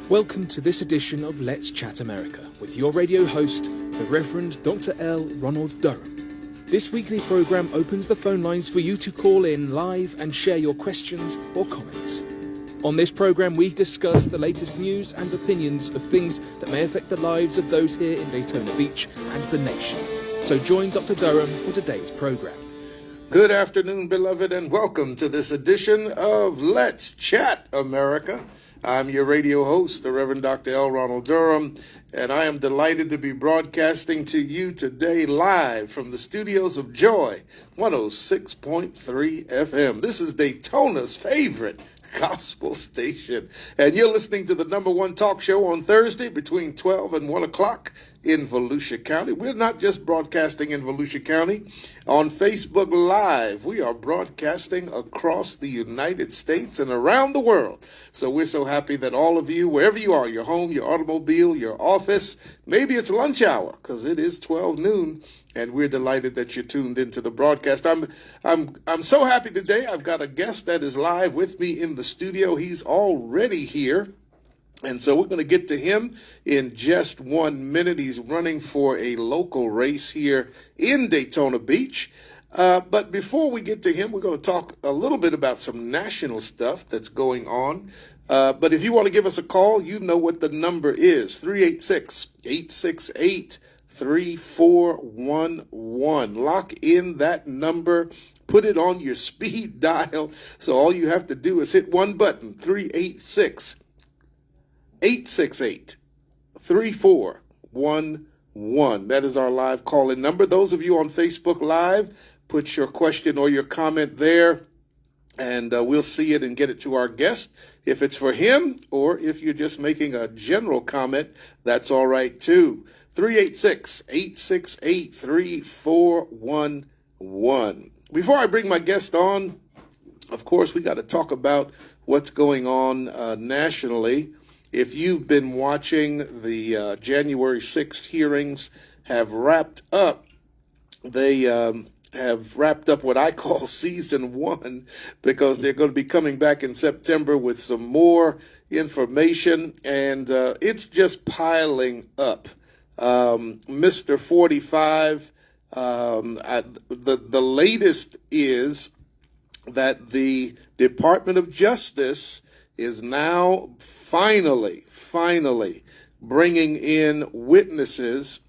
Welcome to this edition of Let's Chat America with your radio host, the Reverend Dr. L. Ronald Durham. This weekly program opens the phone lines for you to call in live and share your questions or comments. On this program, we discuss the latest news and opinions of things that may affect the lives of those here in Daytona Beach and the nation. So join Dr. Durham for today's program. Good afternoon, beloved, and welcome to this edition of Let's Chat America. I'm your radio host, the Reverend Dr. L. Ronald Durham, and I am delighted to be broadcasting to you today live from the studios of Joy 106.3 FM. This is Daytona's favorite gospel station, and you're listening to the number one talk show on Thursday between 12 and 1 o'clock in Volusia County. We're not just broadcasting in Volusia County. On Facebook Live, we are broadcasting across the United States and around the world. So we're so happy that all of you, wherever you are, your home, your automobile, your office, maybe it's lunch hour, because it is 12 noon, and we're delighted that you're tuned into the broadcast. I'm so happy today. I've got a guest that is live with me in the studio. He's already here. And so we're going to get to him in just 1 minute. He's running for a local race here in Daytona Beach. But before we get to him, we're going to talk a little bit about some national stuff that's going on. But if you want to give us a call, you know what the number is, 386-868-3411. Lock in that number. Put it on your speed dial. So all you have to do is hit one button, 386-868-3411. That is our live call-in number. Those of you on Facebook Live, put your question or your comment there, and we'll see it and get it to our guest. If it's for him, or if you're just making a general comment, that's all right too. 386-868-3411. Before I bring my guest on, of course, we got to talk about what's going on nationally. If you've been watching, the January 6th hearings have wrapped up. They have wrapped up what I call season one, because they're going to be coming back in September with some more information, and it's just piling up. Mr. 45, the latest is that the Department of Justice is now finally bringing in witnesses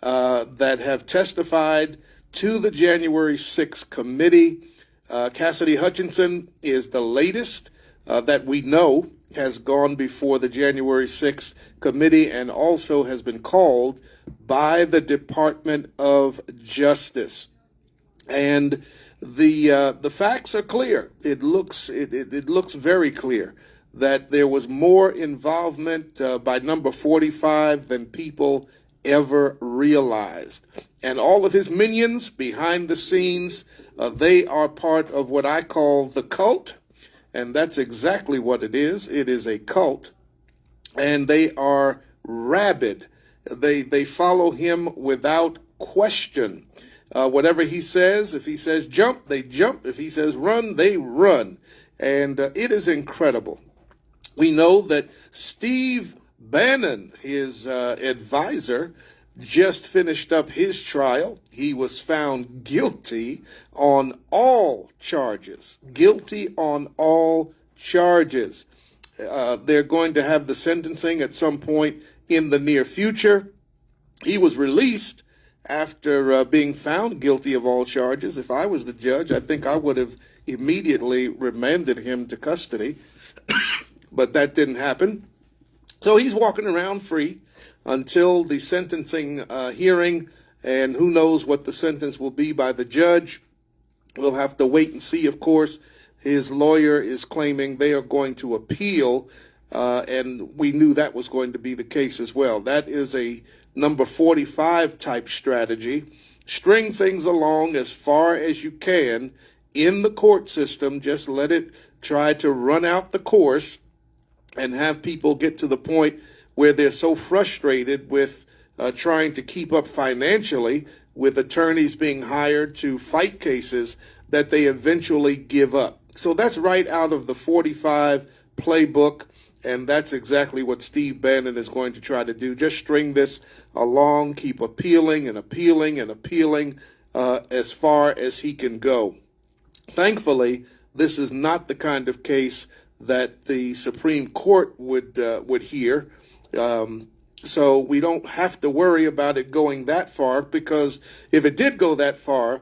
that have testified to the January 6th committee. Cassidy Hutchinson is the latest that we know has gone before the January 6th committee and also has been called by the Department of Justice. And the facts are clear. It looks very clear that there was more involvement by number 45 than people ever realized. And all of his minions behind the scenes, they are part of what I call the cult. And that's exactly what it is. It is a cult. And they are rabid. They follow him without question. Whatever he says, if he says jump, they jump. If he says run, they run. And it is incredible. We know that Steve Bannon, his advisor, just finished up his trial. He was found guilty on all charges. Guilty on all charges. They're going to have the sentencing at some point in the near future. He was released after being found guilty of all charges. If I was the judge, I think I would have immediately remanded him to custody. But that didn't happen. So he's walking around free until the sentencing hearing, and who knows what the sentence will be by the judge. We'll have to wait and see, of course. His lawyer is claiming they are going to appeal, and we knew that was going to be the case as well. That is a number 45 type strategy. String things along as far as you can in the court system. Just let it try to run out the course and have people get to the point where they're so frustrated with trying to keep up financially with attorneys being hired to fight cases that they eventually give up. So that's right out of the 45 playbook. And that's exactly what Steve Bannon is going to try to do. Just string this along, keep appealing and appealing and appealing as far as he can go. Thankfully, this is not the kind of case that the Supreme Court would hear. So we don't have to worry about it going that far, because if it did go that far,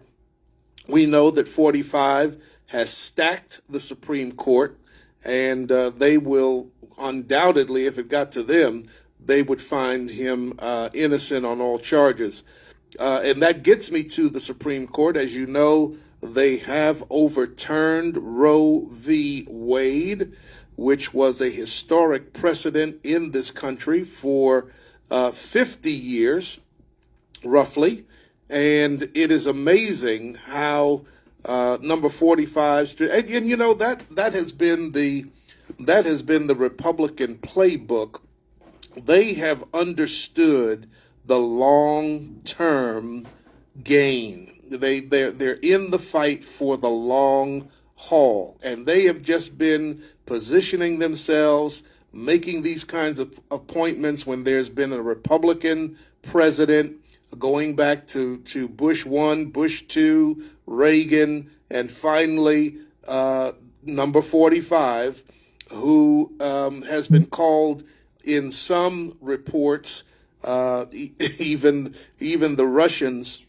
we know that 45 has stacked the Supreme Court, and they will undoubtedly, if it got to them, they would find him innocent on all charges. And that gets me to the Supreme Court. As you know, they have overturned Roe v. Wade, which was a historic precedent in this country for 50 years, roughly. And it is amazing how number 45, and you know, that has been the Republican playbook. They have understood the long-term gain. They're in the fight for the long haul, and they have just been positioning themselves, making these kinds of appointments when there's been a Republican president, going back to Bush 1, Bush 2, Reagan, and finally number 45, who has been called in some reports, even the Russians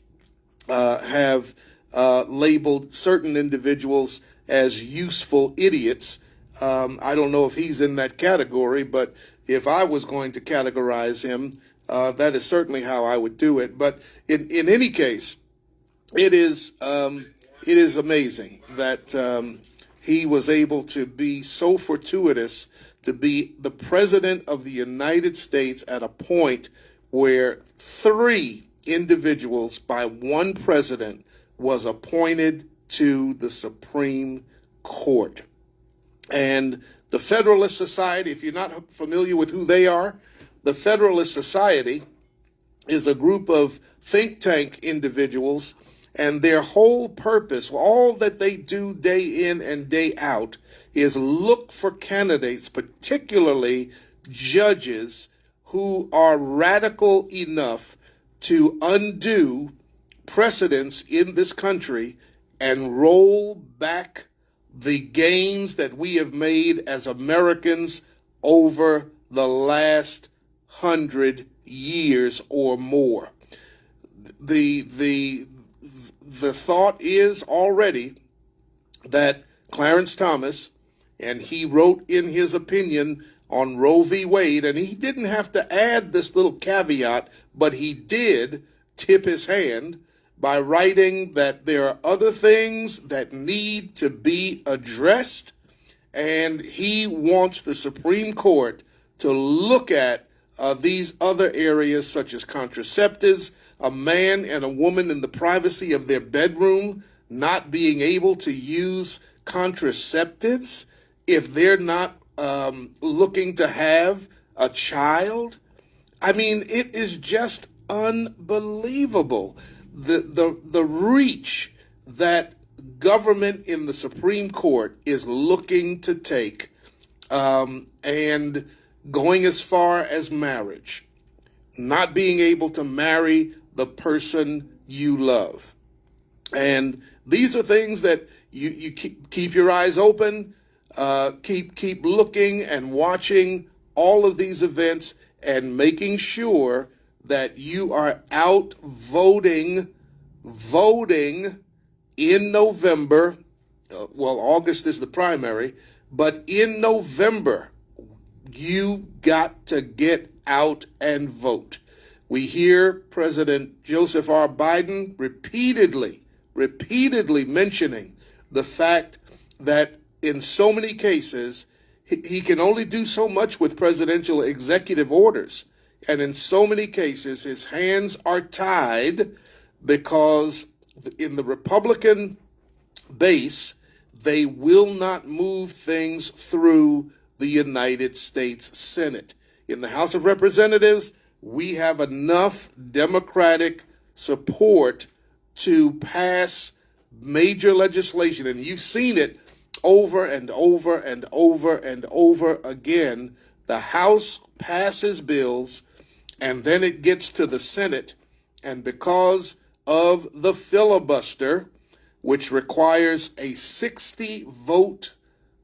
have labeled certain individuals as useful idiots. I don't know if he's in that category, but if I was going to categorize him, that is certainly how I would do it. But in any case, it is amazing that he was able to be so fortuitous to be the president of the United States at a point where 3 individuals by one president was appointed to the Supreme Court. And the Federalist Society, if you're not familiar with who they are, the Federalist Society is a group of think tank individuals, and their whole purpose, all that they do day in and day out, is look for candidates, particularly judges, who are radical enough to undo precedents in this country and roll back the gains that we have made as Americans over the last 100 years or more. The thought is already that Clarence Thomas, and he wrote in his opinion on Roe v. Wade, and he didn't have to add this little caveat, but he did tip his hand by writing that there are other things that need to be addressed, and he wants the Supreme Court to look at these other areas such as contraceptives, a man and a woman in the privacy of their bedroom not being able to use contraceptives if they're not looking to have a child. I mean, it is just unbelievable the reach that government in the Supreme Court is looking to take, and going as far as marriage, not being able to marry the person you love. And these are things that you keep your eyes open, keep looking and watching all of these events and making sure that you are out voting in November. August is the primary, but in November, you got to get out and vote. We hear President Joseph R. Biden repeatedly mentioning the fact that in so many cases, he can only do so much with presidential executive orders. And in so many cases, his hands are tied because in the Republican base, they will not move things through the United States Senate. In the House of Representatives, we have enough Democratic support to pass major legislation, and you've seen it over and over and over and over again, the House passes bills, and then it gets to the Senate, and because of the filibuster, which requires a 60-vote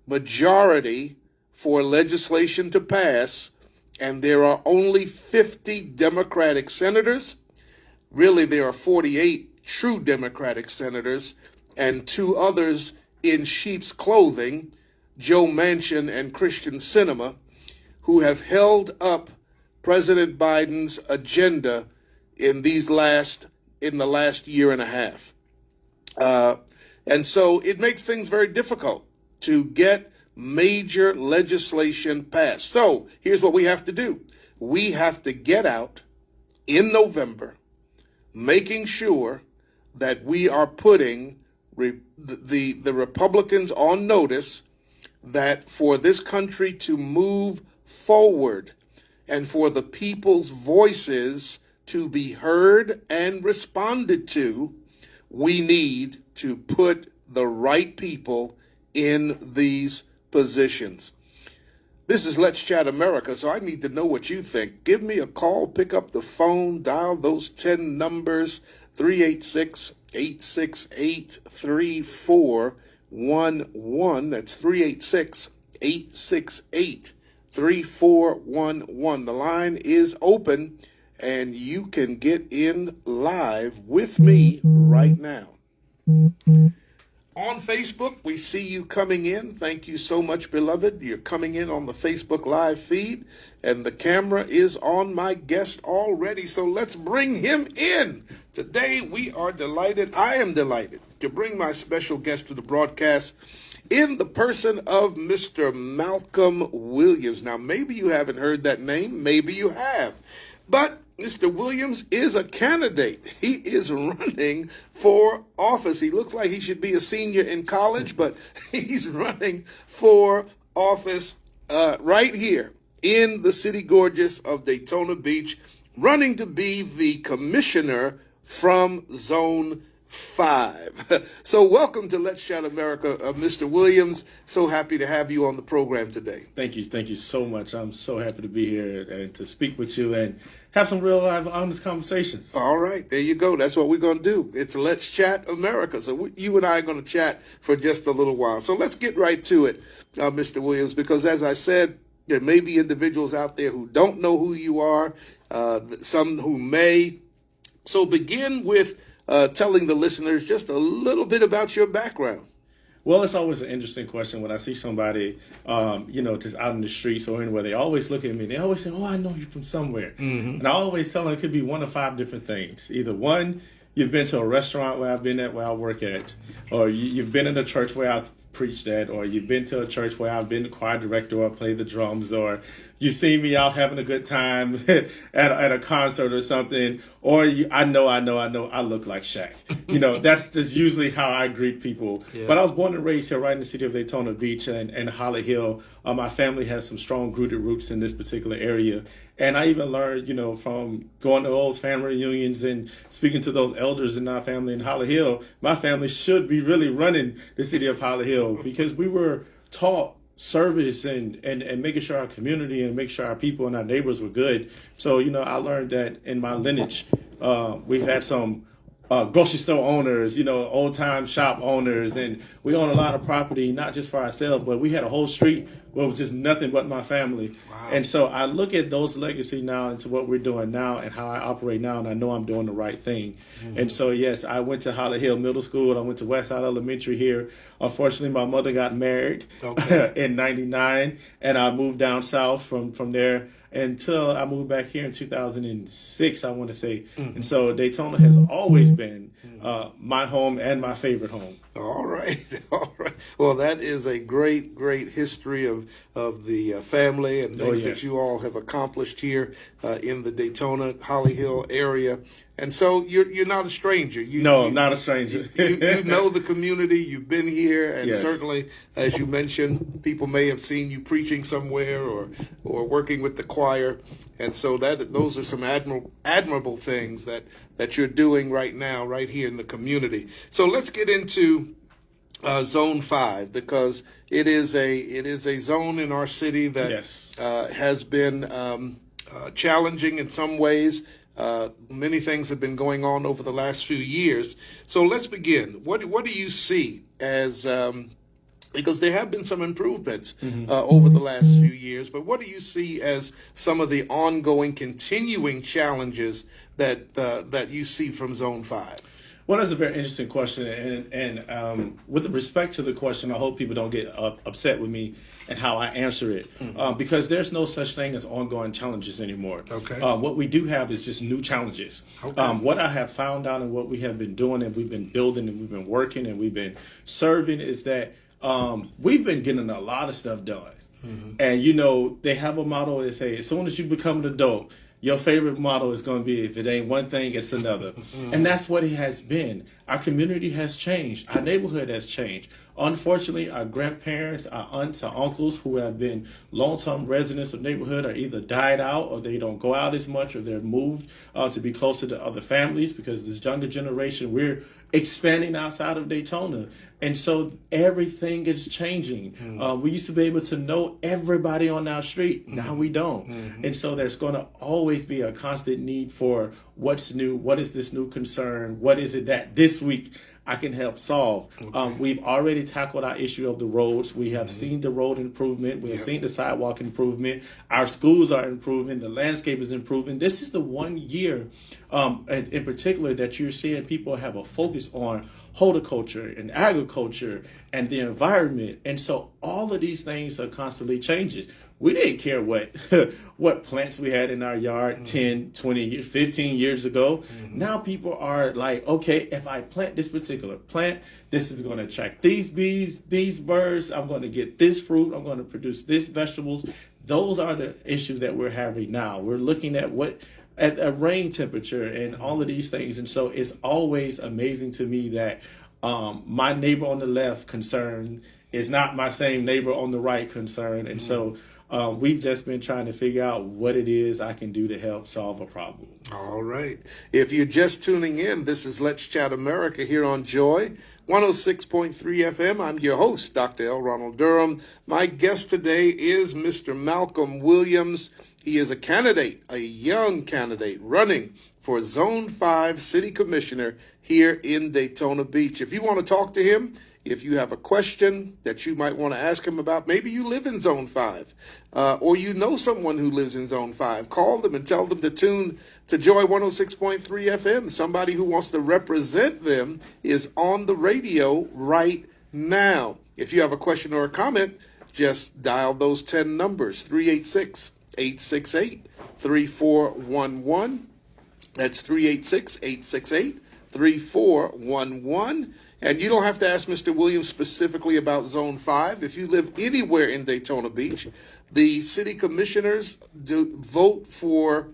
majority for legislation to pass, and there are only 50 Democratic senators. Really, there are 48 true Democratic senators and two others in sheep's clothing, Joe Manchin and Christian Sinema, who have held up President Biden's agenda in the last year and a half. And so it makes things very difficult to get major legislation passed. So here's what we have to do. We have to get out in November, making sure that we are putting the Republicans on notice that for this country to move forward and for the people's voices to be heard and responded to, we need to put the right people in these positions. This is Let's Chat America, so I need to know what you think. Give me a call, pick up the phone, dial those 10 numbers, 386-868-3411. That's 386-868-3411. The line is open, and you can get in live with me right now. On Facebook, we see you coming in. Thank you so much, beloved. You're coming in on the Facebook Live feed, and the camera is on my guest already, so let's bring him in. Today, we are delighted, I am delighted, to bring my special guest to the broadcast in the person of Mr. Malcolm Williams. Now, maybe you haven't heard that name, maybe you have, but Mr. Williams is a candidate. He is running for office. He looks like he should be a senior in college, but he's running for office right here in the city gorgeous of Daytona Beach, running to be the commissioner from Zone 5. So welcome to Let's Chat America, Mr. Williams. So happy to have you on the program today. Thank you so much. I'm so happy to be here and to speak with you and have some real live, honest conversations. All right, there you go. That's what we're going to do. It's Let's Chat America. So you and I are going to chat for just a little while. So let's get right to it, Mr. Williams, because as I said, there may be individuals out there who don't know who you are, some who may. So begin with telling the listeners just a little bit about your background. Well, it's always an interesting question when I see somebody, just out in the streets or anywhere. They always look at me. They always say, "Oh, I know you from somewhere." Mm-hmm. And I always tell them it could be one of 5 different things. Either one, you've been to a restaurant where I've been at, where I work at, or you've been in a church where I've preached at, or you've been to a church where I've been the choir director or played the drums, or you've seen me out having a good time at a concert or something, or I know I look like Shaq. That's just usually how I greet people. Yeah. But I was born and raised here right in the city of Daytona Beach and Holly Hill. My family has some strong rooted roots in this particular area. And I even learned, from going to those family reunions and speaking to those elders in our family in Holly Hill, my family should be really running the city of Holly Hill because we were taught service and making sure our community and make sure our people and our neighbors were good. So, I learned that in my lineage, we've had some grocery store owners, old time shop owners, and we own a lot of property, not just for ourselves, but we had a whole street where it was just nothing but my family. Wow. And so I look at those legacy now into what we're doing now and how I operate now, and I know I'm doing the right thing. Mm-hmm. And so, yes, I went to Holly Hill Middle School. I went to Westside Elementary here. Unfortunately, my mother got married in 99, and I moved down south from there until I moved back here in 2006, I want to say. Mm-hmm. And so Daytona has always been my home and my favorite home. All right. Well, that is a great history of the family and things that you all have accomplished here in the Daytona, Holly Hill area. And so you're not a stranger. I'm not a stranger. you know the community. You've been here, and yes. Certainly, as you mentioned, people may have seen you preaching somewhere or working with the choir. And so those are some admirable things that you're doing right now, right here in the community. So let's get into Zone 5, because it is a zone in our city that has been challenging in some ways. Many things have been going on over the last few years. So let's begin. What do you see as because there have been some improvements over the last few years, but what do you see as some of the ongoing, continuing challenges that you see from Zone 5? Well, that's a very interesting question, and with respect to the question, I hope people don't get upset with me and how I answer it, because there's no such thing as ongoing challenges anymore. Okay. What we do have is just new challenges. Okay. What I have found out and what we have been doing and we've been building and we've been working and we've been serving is that we've been getting a lot of stuff done. And, they have a motto that say, as soon as you become an adult, your favorite motto is going to be, if it ain't one thing, it's another. And that's what it has been. Our community has changed. Our neighborhood has changed. Unfortunately, our grandparents, our aunts, our uncles who have been long-term residents of the neighborhood are either died out or they don't go out as much or they're moved to be closer to other families, because this younger generation, we're expanding outside of Daytona. And so everything is changing. We used to be able to know everybody on our street. Now we don't. And so there's going to always be a constant need for what's new, what is this new concern, what is it that this week I can help solve. Okay. We've already tackled our issue of the roads. We have seen the road improvement. We have seen the sidewalk improvement. Our schools are improving. The landscape is improving. This is the 1 year in particular that you're seeing people have a focus on horticulture and agriculture and the environment. And so all of these things are constantly changing. We didn't care what plants we had in our yard 10, 20, 15 years ago. Now people are like, okay, if I plant this particular plant, this is going to attract these bees, these birds. I'm going to get this fruit. I'm going to produce this vegetables. Those are the issues that we're having now. We're looking at at a rain temperature and all of these things. And so it's always amazing to me that my neighbor on the left concern is not my same neighbor on the right concern. And so we've just been trying to figure out what it is I can do to help solve a problem. All right. If you're just tuning in, this is Let's Chat America here on Joy 106.3 FM. I'm your host, Dr. L. Ronald Durham. My guest today is Mr. Malcolm Williams. He is a young candidate running for Zone 5 City Commissioner here in Daytona Beach. If you want to talk to him, if you have a question that you might want to ask him about, maybe you live in Zone 5 or you know someone who lives in Zone 5, call them and tell them to tune to Joy 106.3 FM. Somebody who wants to represent them is on the radio right now. If you have a question or a comment, just dial those 10 numbers, 386-868-3411. That's 386-868-3411. And you don't have to ask Mr. Williams specifically about Zone 5. If you live anywhere in Daytona Beach, the city commissioners vote for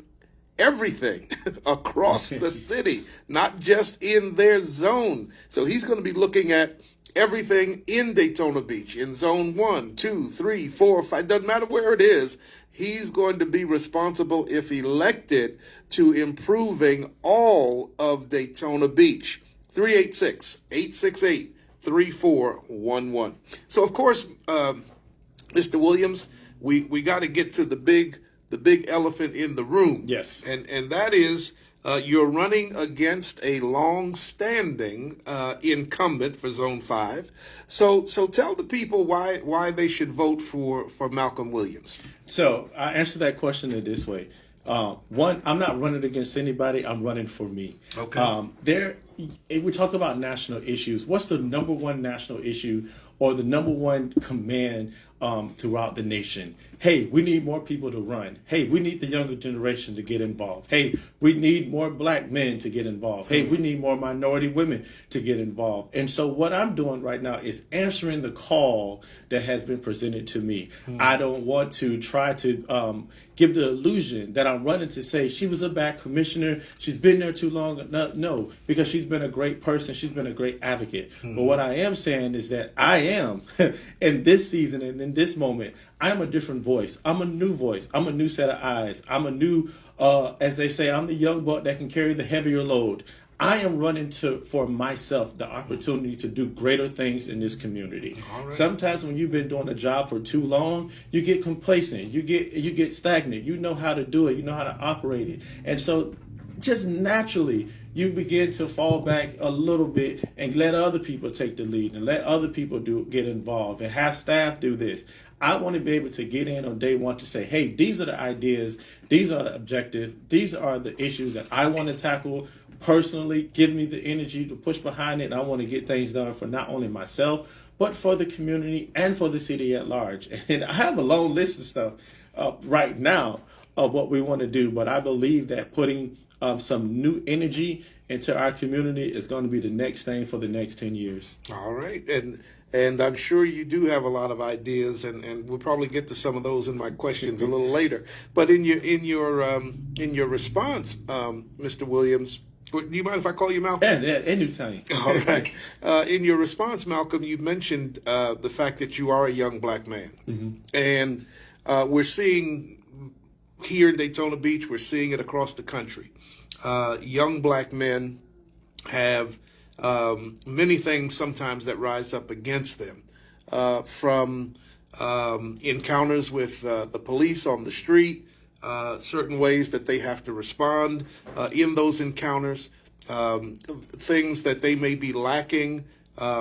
everything across the city, not just in their zone. So he's going to be looking at everything in Daytona Beach, in Zone 1, 2, 3, 4, 5, doesn't matter where it is. He's going to be responsible, if elected, to improving all of Daytona Beach. 386-868-3411. So, of course, Mr. Williams, we got to get to the big elephant in the room. Yes. And that is you're running against a long-standing incumbent for Zone 5. So tell the people why they should vote for Malcolm Williams. So I answer that question in this way. One, I'm not running against anybody. I'm running for me. Okay. If we talk about national issues, what's the number one national issue or the number one command throughout the nation? Hey, we need more people to run. Hey, we need the younger generation to get involved. Hey, we need more black men to get involved. Hey, we need more minority women to get involved. And so what I'm doing right now is answering the call that has been presented to me. I don't want to try to give the illusion that I'm running to say she was a bad commissioner, she's been there too long. No, because she's been a great person. She's been a great advocate. But what I am saying is that I am, in this season and in this moment, I'm a different voice. I'm a new voice. I'm a new set of eyes. I'm a new, as they say, I'm the young buck that can carry the heavier load. I am running for myself the opportunity to do greater things in this community. Right. Sometimes when you've been doing a job for too long, you get complacent, you get stagnant. You know how to do it, you know how to operate it. And so just naturally, you begin to fall back a little bit and let other people take the lead and let other people get involved and have staff do this. I want to be able to get in on day one to say, hey, these are the ideas, these are the objectives, these are the issues that I want to tackle personally. Give me the energy to push behind it. And I want to get things done for not only myself, but for the community and for the city at large. And I have a long list of stuff right now of what we want to do, but I believe that putting some new energy into our community is going to be the next thing for the next 10 years. All right. And I'm sure you do have a lot of ideas, and we'll probably get to some of those in my questions a little later. But in your response, Mr. Williams, do you mind if I call you Malcolm? Yeah, anytime. All right. In your response, Malcolm, you mentioned the fact that you are a young black man. Mm-hmm. And we're seeing here in Daytona Beach, we're seeing it across the country. Young black men have many things sometimes that rise up against them, from encounters with the police on the street, certain ways that they have to respond in those encounters, things that they may be lacking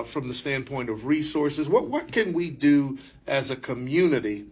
from the standpoint of resources. What can we do as a community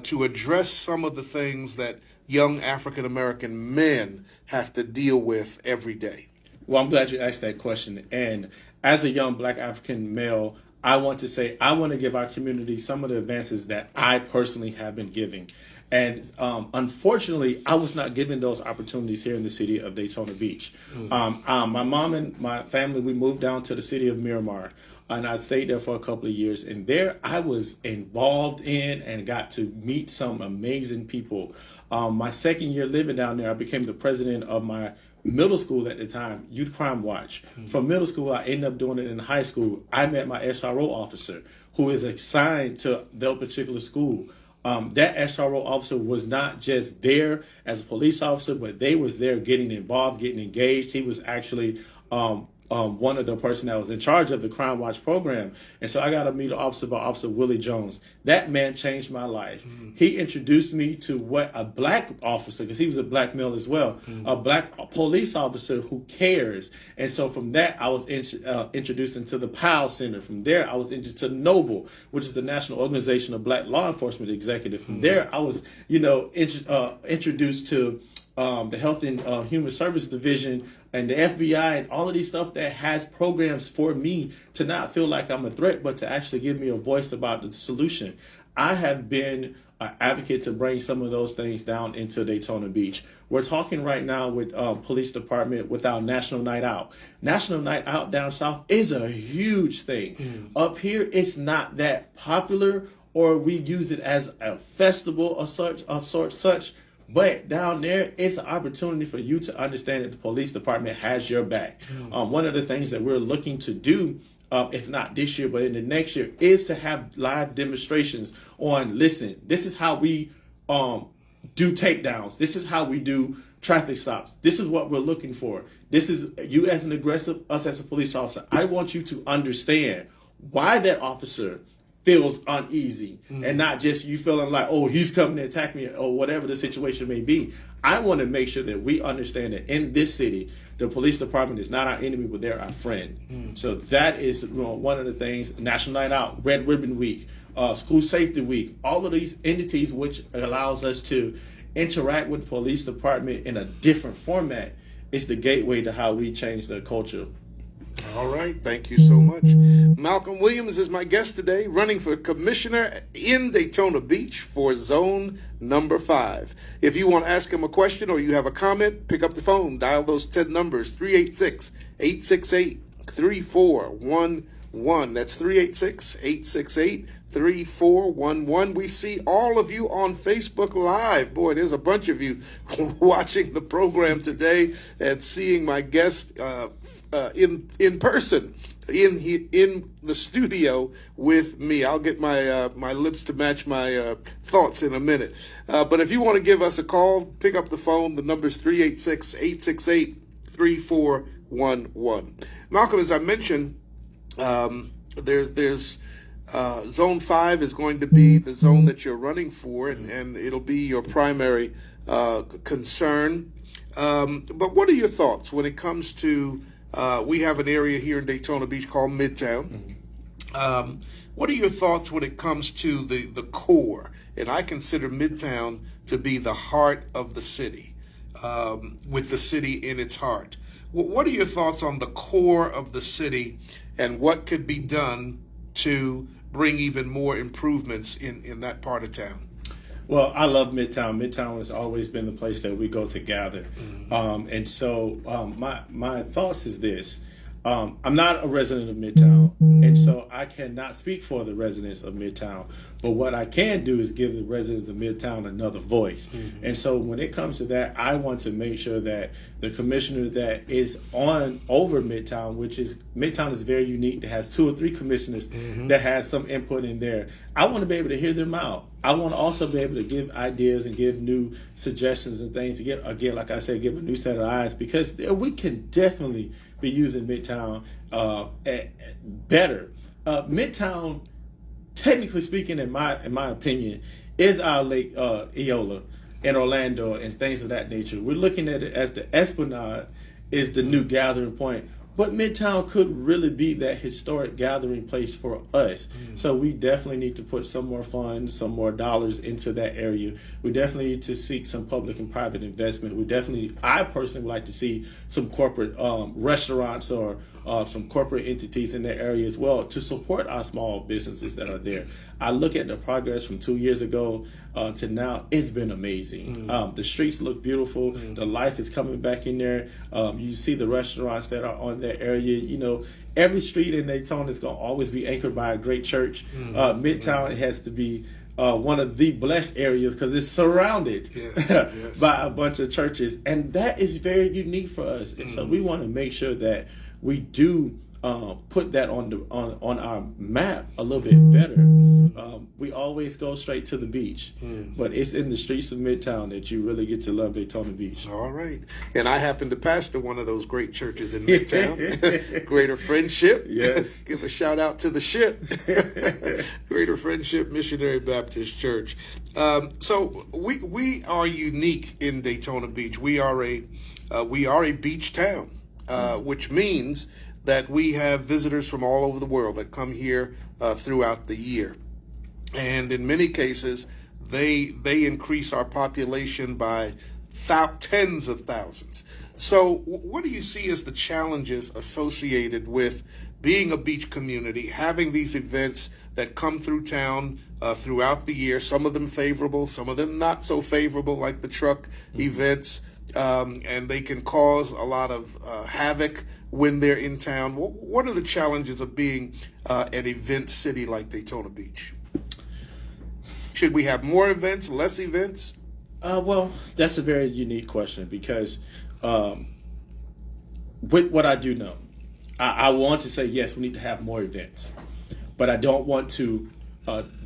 to address some of the things that young African-American men have to deal with every day? Well, I'm glad you asked that question. And as a young black African male, I want to say I want to give our community some of the advances that I personally have been giving. And unfortunately, I was not given those opportunities here in the city of Daytona Beach. Mm-hmm. My mom and my family, we moved down to the city of Miramar. And I stayed there for a couple of years. And there I was involved in and got to meet some amazing people. My second year living down there, I became the president of my middle school at the time, Youth Crime Watch. Mm-hmm. From middle school, I ended up doing it in high school. I met my SRO officer, who is assigned to their particular school. That SRO officer was not just there as a police officer, but they was there getting involved, getting engaged. He was actually one of the person that was in charge of the Crime Watch program. And so I got to meet an officer by Officer Willie Jones. That man changed my life. Mm-hmm. He introduced me to what a black officer, because he was a black male as well, mm-hmm. a black police officer who cares. And so from that, I was introduced into the Powell Center. From there, I was introduced to NOBLE, which is the National Organization of Black Law Enforcement Executive. From mm-hmm. there, I was, introduced to the Health and Human Service Division and the FBI and all of these stuff that has programs for me to not feel like I'm a threat, but to actually give me a voice about the solution. I have been an advocate to bring some of those things down into Daytona Beach. We're talking right now with police department with our National Night Out. National Night Out down south is a huge thing. Mm. Up here, it's not that popular, or we use it as a festival of such. But down there, it's an opportunity for you to understand that the police department has your back. Mm. One of the things that we're looking to do, if not this year, but in the next year, is to have live demonstrations on, listen, this is how we do takedowns. This is how we do traffic stops. This is what we're looking for. This is you as an aggressive, us as a police officer. I want you to understand why that officer feels uneasy, and not just you feeling like, oh, he's coming to attack me, or whatever the situation may be. I want to make sure that we understand that in this city, the police department is not our enemy, but they're our friend. So that is one of the things. National Night Out, Red Ribbon Week, School Safety Week, all of these entities which allows us to interact with the police department in a different format is the gateway to how we change the culture. All right. Thank you so much. Malcolm Williams is my guest today, running for commissioner in Daytona Beach for zone number 5. If you want to ask him a question or you have a comment, pick up the phone, dial those 10 numbers, 386-868-3411. That's 386-868-3411. We see all of you on Facebook Live. Boy, there's a bunch of you watching the program today and seeing my guest in person in the studio with me. I'll get my lips to match my thoughts in a minute. But if you want to give us a call, pick up the phone. The number's 386-868-3411. Malcolm, as I mentioned, there's Zone 5 is going to be the zone that you're running for, and it'll be your primary concern. But what are your thoughts when it comes to, we have an area here in Daytona Beach called Midtown. What are your thoughts when it comes to the core? And I consider Midtown to be the heart of the city, with the city in its heart. What are your thoughts on the core of the city and what could be done to bring even more improvements in that part of town? Well, I love Midtown. Midtown has always been the place that we go to gather. And so my thoughts is this. I'm not a resident of Midtown, and so I cannot speak for the residents of Midtown. But what I can do is give the residents of Midtown another voice. And so when it comes to that, I want to make sure that the commissioner that is on over Midtown, Midtown is very unique. It has 2 or 3 commissioners that has some input in there. I want to be able to hear them out. I want to also be able to give ideas and give new suggestions and things to get, again, like I said, give a new set of eyes, because we can definitely be using Midtown better. Midtown, technically speaking, in my opinion, is our Lake Eola in Orlando and things of that nature. We're looking at it as the Esplanade is the new gathering point. But Midtown could really be that historic gathering place for us. So we definitely need to put some more funds, some more dollars into that area. We definitely need to seek some public and private investment. I personally would like to see some corporate restaurants or some corporate entities in that area as well to support our small businesses that are there. I look at the progress from 2 years ago to now. It's been amazing. The streets look beautiful. The life is coming back in there. You see the restaurants that are on that area. You know, every street in Daytona is going to always be anchored by a great church. Midtown has to be one of the blessed areas because it's surrounded by a bunch of churches, and that is very unique for us. And so we want to make sure that we do put that on our map a little bit better. We always go straight to the beach, but it's in the streets of Midtown that you really get to love Daytona Beach. All right. And I happen to pastor one of those great churches in Midtown, Greater Friendship. Yes. Give a shout out to the ship, Greater Friendship Missionary Baptist Church. So we are unique in Daytona Beach. We are a beach town, which means that we have visitors from all over the world that come here throughout the year. And in many cases, they increase our population by tens of thousands. So what do you see as the challenges associated with being a beach community, having these events that come through town throughout the year, some of them favorable, some of them not so favorable, like the truck events, and they can cause a lot of havoc when they're in town? What are the challenges of being an event city like Daytona Beach? Should we have more events, less events? Well, that's a very unique question because with what I do know, I want to say, yes, we need to have more events, but I don't want to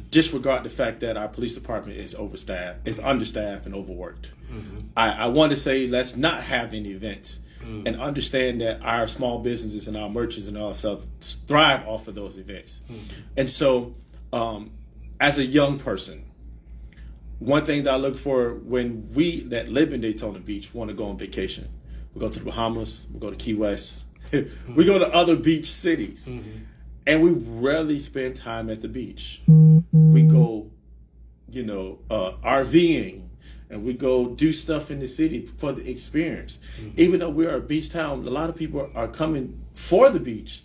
disregard the fact that our police department is understaffed and overworked. I want to say, let's not have any events and understand that our small businesses and our merchants and all stuff thrive off of those events. And so, as a young person, one thing that I look for when we that live in Daytona Beach want to go on vacation, we go to the Bahamas, we go to Key West, we go to other beach cities, and we rarely spend time at the beach. We go, RVing, and we go do stuff in the city for the experience. Even though we're a beach town, a lot of people are coming for the beach,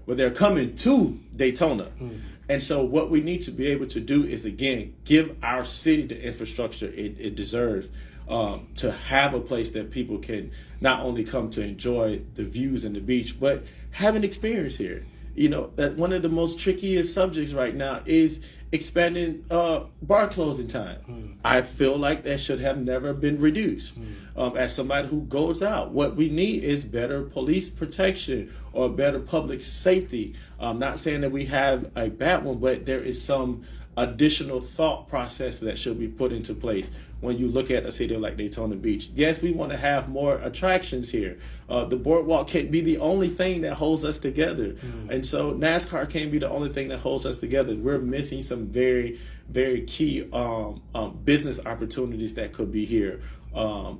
but they're coming to Daytona. And so what we need to be able to do is, again, give our city the infrastructure it deserves to have a place that people can not only come to enjoy the views and the beach, but have an experience here. that one of the most trickiest subjects right now is expanding bar closing time. I feel like that should have never been reduced. As somebody who goes out, what we need is better police protection or better public safety. I'm not saying that we have a bad one, but there is some additional thought process that should be put into place when you look at a city like Daytona Beach. Yes, we want to have more attractions here. The boardwalk can't be the only thing that holds us together. And so NASCAR can't be the only thing that holds us together. We're missing some very, very key business opportunities that could be here.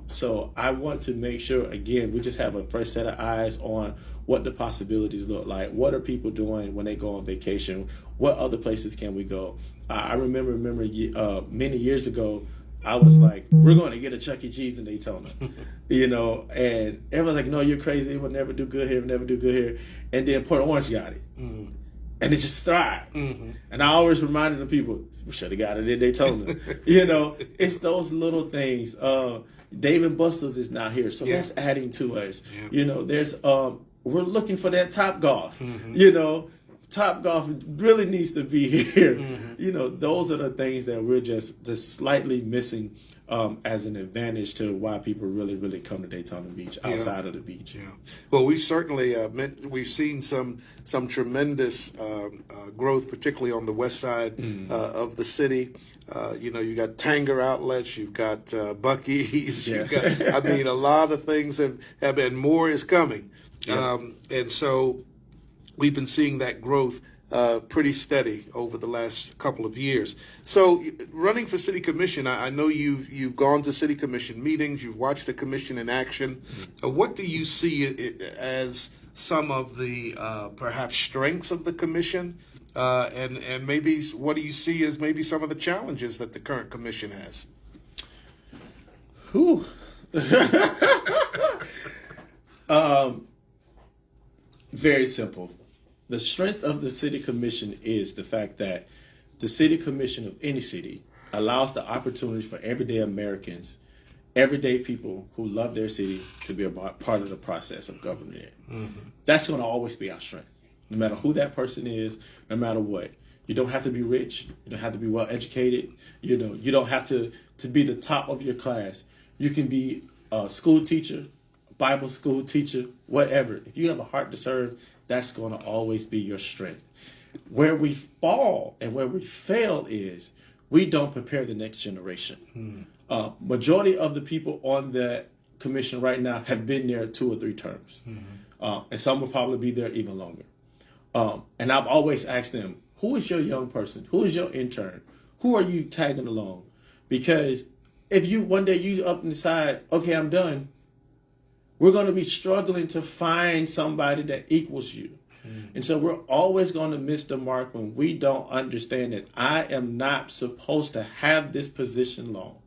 So I want to make sure, again, we just have a fresh set of eyes on what the possibilities look like. What are people doing when they go on vacation? What other places can we go? I remember many years ago, I was like, we're going to get a Chuck E. Cheese in Daytona, and everyone's like, no, you're crazy. It will never do good here, never do good here. And then Port Orange got it. And it just thrived. And I always reminded the people, we should have got it in Daytona. It's those little things. Dave & Buster's is not here, so that's adding to us. There's we're looking for that Top Golf. Top Golf really needs to be here. Those are the things that we're just slightly missing as an advantage to why people really, really come to Daytona Beach outside of the beach. Well, we certainly we've seen some tremendous growth, particularly on the west side of the city. You got Tanger outlets, you've got Buc-ee's, you've got, a lot of things have been, more is coming. And so we've been seeing that growth pretty steady over the last couple of years. So running for city commission, I know you've gone to city commission meetings, you've watched the commission in action. What do you see as some of the perhaps strengths of the commission? And maybe what do you see as maybe some of the challenges that the current commission has? Very simple. The strength of the city commission is the fact that the city commission of any city allows the opportunity for everyday Americans, everyday people who love their city, to be a part of the process of governing it. That's going to always be our strength, no matter who that person is, no matter what. You don't have to be rich. You don't have to be well educated. You don't have to be the top of your class. You can be a school teacher, Bible school teacher, whatever. If you have a heart to serve, that's going to always be your strength. Where we fall and where we fail is we don't prepare the next generation. Majority of the people on that commission right now have been there 2 or 3 terms. And some will probably be there even longer. And I've always asked them, who is your young person? Who is your intern? Who are you tagging along? Because if you one day you up and decide, okay, I'm done, we're going to be struggling to find somebody that equals you. And so we're always going to miss the mark when we don't understand that I am not supposed to have this position long.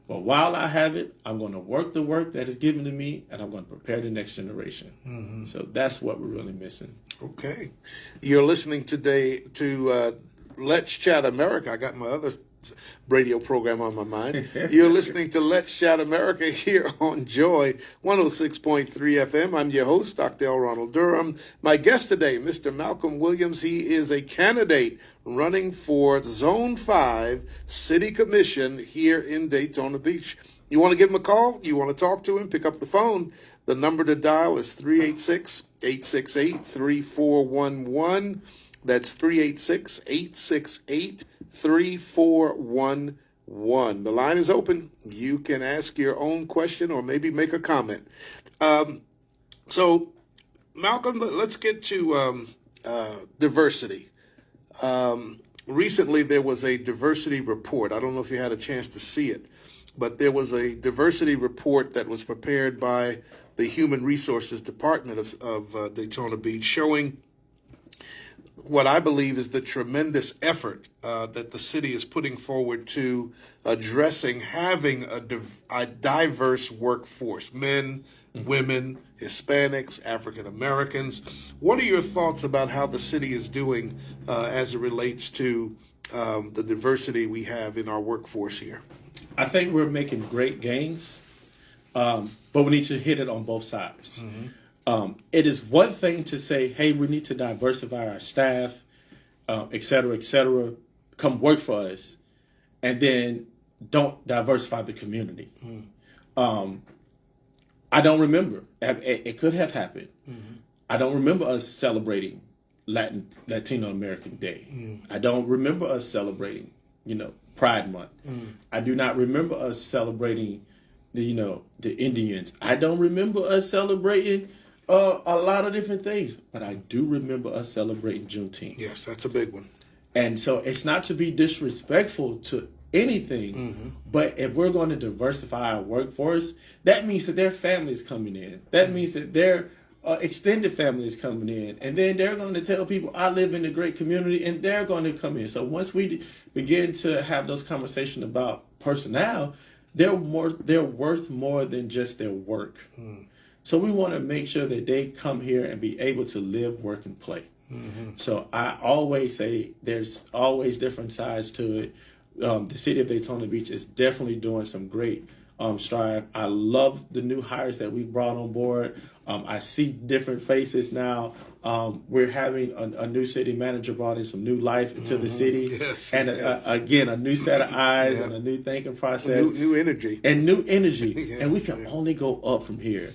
But while I have it, I'm going to work the work that is given to me, and I'm going to prepare the next generation. So that's what we're really missing. Okay. You're listening today to Let's Chat America. I got my other radio program on my mind. You're listening to Let's Chat America here on Joy 106.3 FM. I'm your host, Dr. L. Ronald Durham. My guest today, Mr. Malcolm Williams. He is a candidate running for Zone 5 City Commission here in Daytona Beach. You want to give him a call? You want to talk to him? Pick up the phone. The number to dial is 386-868-3411. That's 386-868-3411. The line is open. You can ask your own question or maybe make a comment. So, Malcolm, let's get to diversity. Recently, there was a diversity report. I don't know if you had a chance to see it, but there was a diversity report that was prepared by the Human Resources Department of Daytona Beach, showing what I believe is the tremendous effort that the city is putting forward to addressing having a diverse workforce, men, women, Hispanics, African Americans. What are your thoughts about how the city is doing as it relates to the diversity we have in our workforce here? I think we're making great gains, but we need to hit it on both sides. It is one thing to say, hey, we need to diversify our staff, et cetera, come work for us, and then don't diversify the community. I don't remember. It could have happened. I don't remember us celebrating Latino American Day. I don't remember us celebrating, Pride Month. I do not remember us celebrating the Indians. I don't remember us celebrating a lot of different things, but I do remember us celebrating Juneteenth. Yes, that's a big one. And so it's not to be disrespectful to anything, but if we're going to diversify our workforce, that means that their family is coming in. That means that their extended family is coming in, and then they're going to tell people, I live in a great community, and they're going to come in. So once we begin to have those conversations about personnel, they're worth more than just their work. So we want to make sure that they come here and be able to live, work, and play. So I always say there's always different sides to it. The city of Daytona Beach is definitely doing some great strive. I love the new hires that we brought on board. I see different faces now. We're having a new city manager brought in some new life into the city. Yes, and again, a new set of eyes and a new thinking process. New energy. And new energy. And we can only go up from here.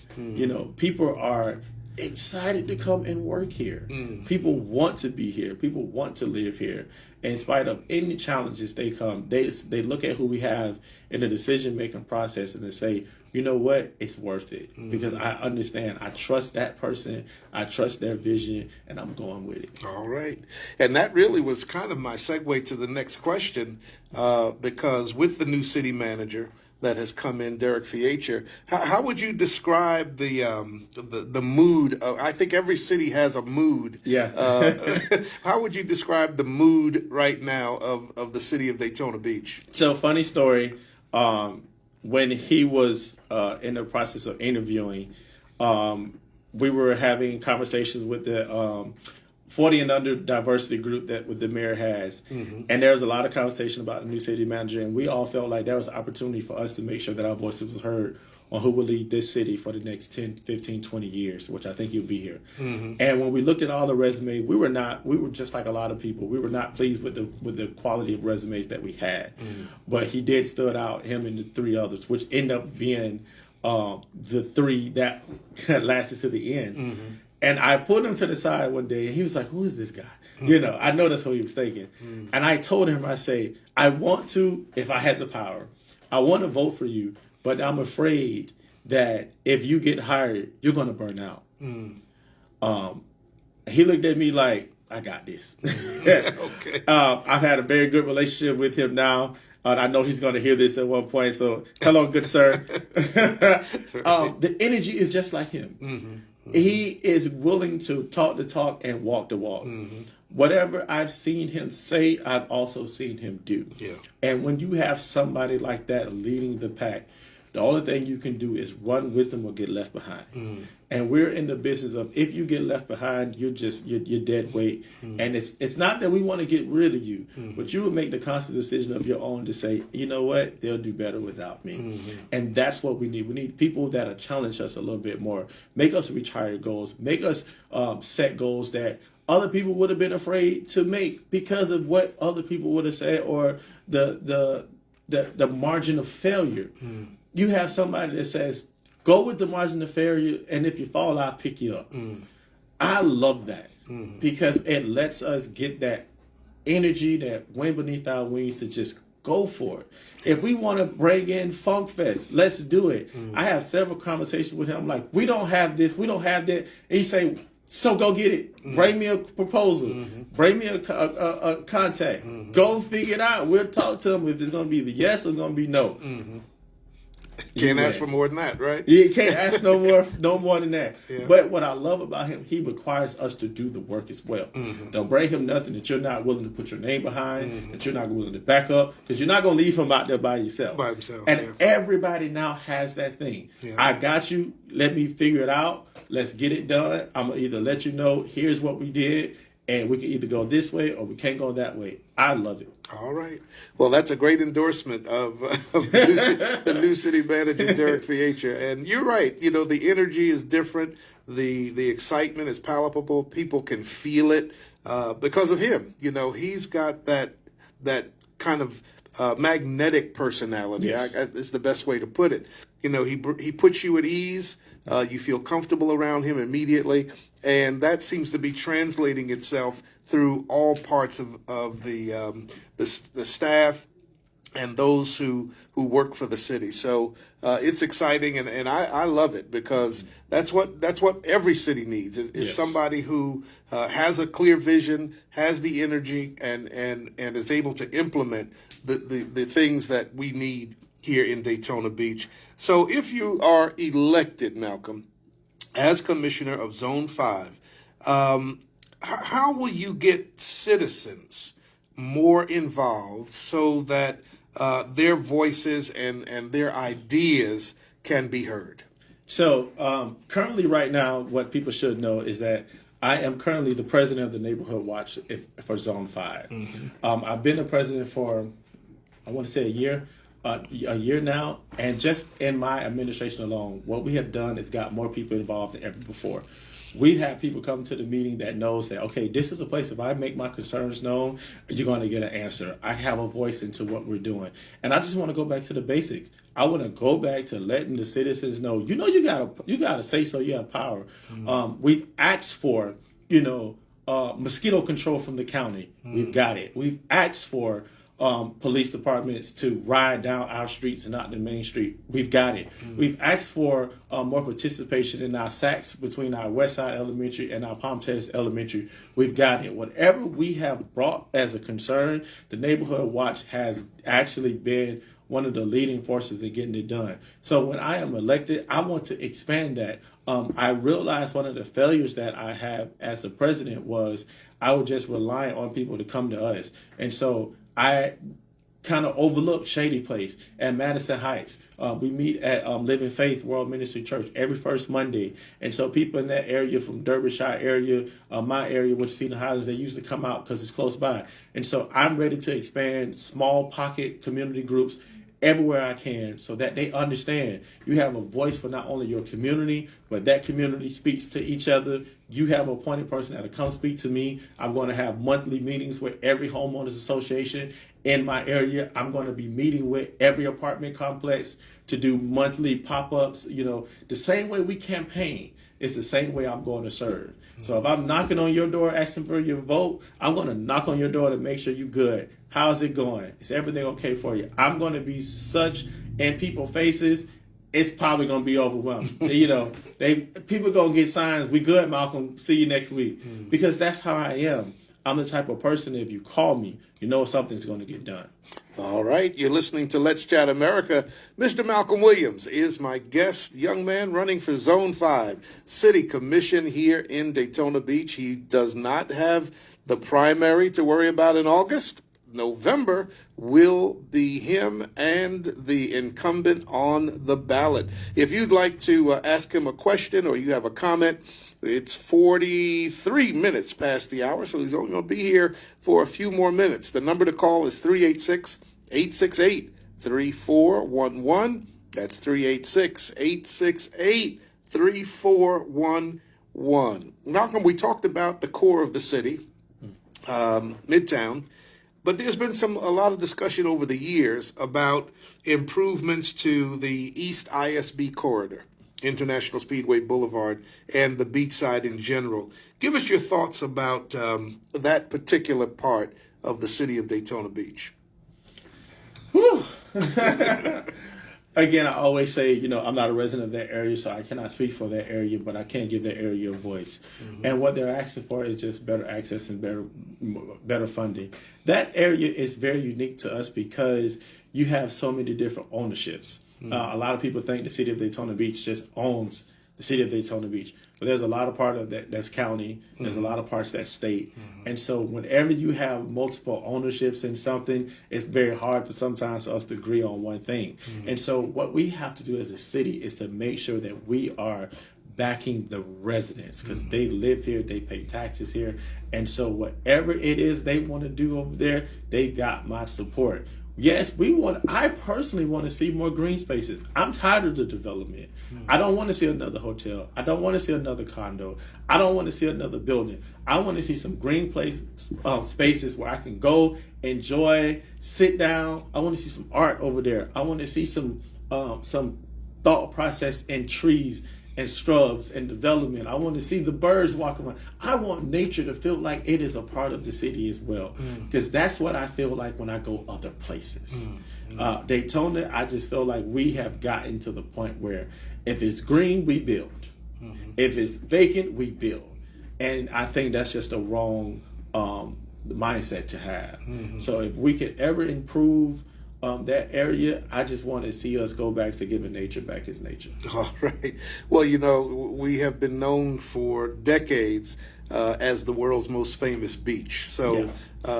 People are excited to come and work here. People want to be here. People want to live here. In spite of any challenges they come, they look at who we have in the decision-making process and they say, you know what, it's worth it. Because I understand, I trust that person, I trust their vision, and I'm going with it. All right. And that really was kind of my segue to the next question, because with the new city manager that has come in, Derek Fiacher, how would you describe the mood? I think every city has a mood. Yeah. How would you describe the mood right now of the city of Daytona Beach? So, funny story. When he was in the process of interviewing, we were having conversations with the 40 and under diversity group that the mayor has. And there was a lot of conversation about the new city manager, and we all felt like there was an opportunity for us to make sure that our voices was heard on who will lead this city for the next 10, 15, 20 years, which I think he'll be here. And when we looked at all the resumes, we were just like a lot of people. We were not pleased with the quality of resumes that we had. But he did stood out, him and the three others, which ended up being the three that lasted to the end. And I pulled him to the side one day, and he was like, who is this guy? I know that's what he was thinking. And I told him, I say, I want to, if I had the power, I want to vote for you, but I'm afraid that if you get hired, you're going to burn out. He looked at me like, I got this. Okay. I've had a very good relationship with him now. I know he's going to hear this at one point. So, hello, good sir. The energy is just like him. He is willing to talk the talk and walk the walk. Whatever I've seen him say, I've also seen him do. And when you have somebody like that leading the pack, the only thing you can do is run with them or get left behind. And we're in the business of, if you get left behind, you're dead weight. And it's not that we want to get rid of you, but you will make the conscious decision of your own to say, you know what, they'll do better without me. And that's what we need. We need people that'll challenge us a little bit more, make us reach higher goals, make us set goals that other people would have been afraid to make because of what other people would have said, or the margin of failure. You have somebody that says, go with the margin of failure, and if you fall, I'll pick you up. I love that because it lets us get that energy, that wind beneath our wings to just go for it. If we want to bring in Funk Fest, let's do it. I have several conversations with him. I'm like, we don't have this, we don't have that. And he say, so go get it. Bring me a proposal. Bring me a contact. Go figure it out. We'll talk to him if it's going to be the yes or it's going to be no. Can't ask for more than that, right? You can't ask no more than that. But what I love about him, he requires us to do the work as well. Don't bring him nothing that you're not willing to put your name behind, that you're not willing to back up, because you're not going to leave him out there by yourself. By himself. And everybody now has that thing. I got you. Let me figure it out. Let's get it done. I'm going to either let you know, here's what we did, and we can either go this way or we can't go that way. I love it. All right. Well, that's a great endorsement of the new city manager, Derek Fiacher. And you're right. The energy is different. The excitement is palpable. People can feel it because of him. He's got that kind of magnetic personality. Yes. Is the best way to put it. He puts you at ease. You feel comfortable around him immediately, and that seems to be translating itself through all parts of the staff and those who work for the city. So it's exciting, and I love it, because that's what every city needs is Yes. somebody who has a clear vision, has the energy, and is able to implement the things that we need here in Daytona Beach. So if you are elected, Malcolm, as Commissioner of Zone 5, how will you get citizens more involved so that their voices and their ideas can be heard? So currently right now, what people should know is that I am currently the president of the Neighborhood Watch for Zone 5. Mm-hmm. I've been the president for, I want to say, a year now, and just in my administration alone, what we have done is got more people involved than ever before. We have people come to the meeting that knows that, okay, this is a place, if I make my concerns known, you're going to get an answer. I have a voice into what we're doing. And I just want to go back to the basics. I want to go back to letting the citizens know, you gotta say so, you have power. Mm-hmm. We've asked for, mosquito control from the county. Mm-hmm. We've got it. We've asked for police departments to ride down our streets and not the main street. We've got it. Mm-hmm. We've asked for more participation in our SACs between our Westside Elementary and our Palm Terrace Elementary. We've got it. Whatever we have brought as a concern, the Neighborhood Watch has actually been one of the leading forces in getting it done. So when I am elected, I want to expand that. I realized one of the failures that I have as the president was I would just rely on people to come to us. And so I kind of overlooked Shady Place at Madison Heights. We meet at Living Faith World Ministry Church every first Monday. And so people in that area, from Derbyshire area, my area, which is Cedar Highlands, they usually come out because it's close by. And so I'm ready to expand small pocket community groups everywhere I can, so that they understand you have a voice for not only your community, but that community speaks to each other. You have an appointed person that'll come speak to me. I'm going to have monthly meetings with every homeowners association in my area. I'm going to be meeting with every apartment complex to do monthly pop-ups. The same way we campaign, it's the same way I'm going to serve. So if I'm knocking on your door asking for your vote, I'm going to knock on your door to make sure you're good. How's it going? Is everything okay for you? I'm going to be such in people's faces, it's probably going to be overwhelming. People going to get signs, we good, Malcolm, see you next week. Because that's how I am. I'm the type of person, if you call me, something's going to get done. All right. You're listening to Let's Chat America. Mr. Malcolm Williams is my guest, young man running for Zone 5 City Commission here in Daytona Beach. He does not have the primary to worry about in August. November will be him and the incumbent on the ballot. If you'd like to ask him a question or you have a comment, it's 43 minutes past the hour, so he's only going to be here for a few more minutes. The number to call is 386-868-3411. That's 386-868-3411. Malcolm, we talked about the core of the city, Midtown. But there's been a lot of discussion over the years about improvements to the East ISB corridor, International Speedway Boulevard, and the beachside in general. Give us your thoughts about that particular part of the city of Daytona Beach. Whew. Again, I always say, I'm not a resident of that area, so I cannot speak for that area, but I can give that area a voice. Mm-hmm. And what they're asking for is just better access and better funding. That area is very unique to us because you have so many different ownerships. Mm-hmm. A lot of people think the city of Daytona Beach just owns the city of Daytona Beach. But there's a lot of part of that's county. There's a lot of parts that's state. Mm-hmm. And so whenever you have multiple ownerships in something, it's very hard for sometimes us to agree on one thing. Mm-hmm. And so what we have to do as a city is to make sure that we are backing the residents because they live here, they pay taxes here. And so whatever it is they want to do over there, they got my support. yes, I personally want to see more green spaces. I'm tired of the development. I don't want to see another hotel. I don't want to see another condo. I don't want to see another building. I want to see some green spaces where I can go, enjoy, sit down. I want to see some art over there. I want to see some thought process in trees and shrubs and development. I want to see the birds walking around. I want nature to feel like it is a part of the city as well, because that's what I feel like when I go other places. Daytona, I just feel like we have gotten to the point where if it's green, we build. If it's vacant, we build. And I think that's just a wrong mindset to have. So if we could ever improve that area, I just want to see us go back to giving nature back its nature. All right. Well, we have been known for decades as the world's most famous beach. So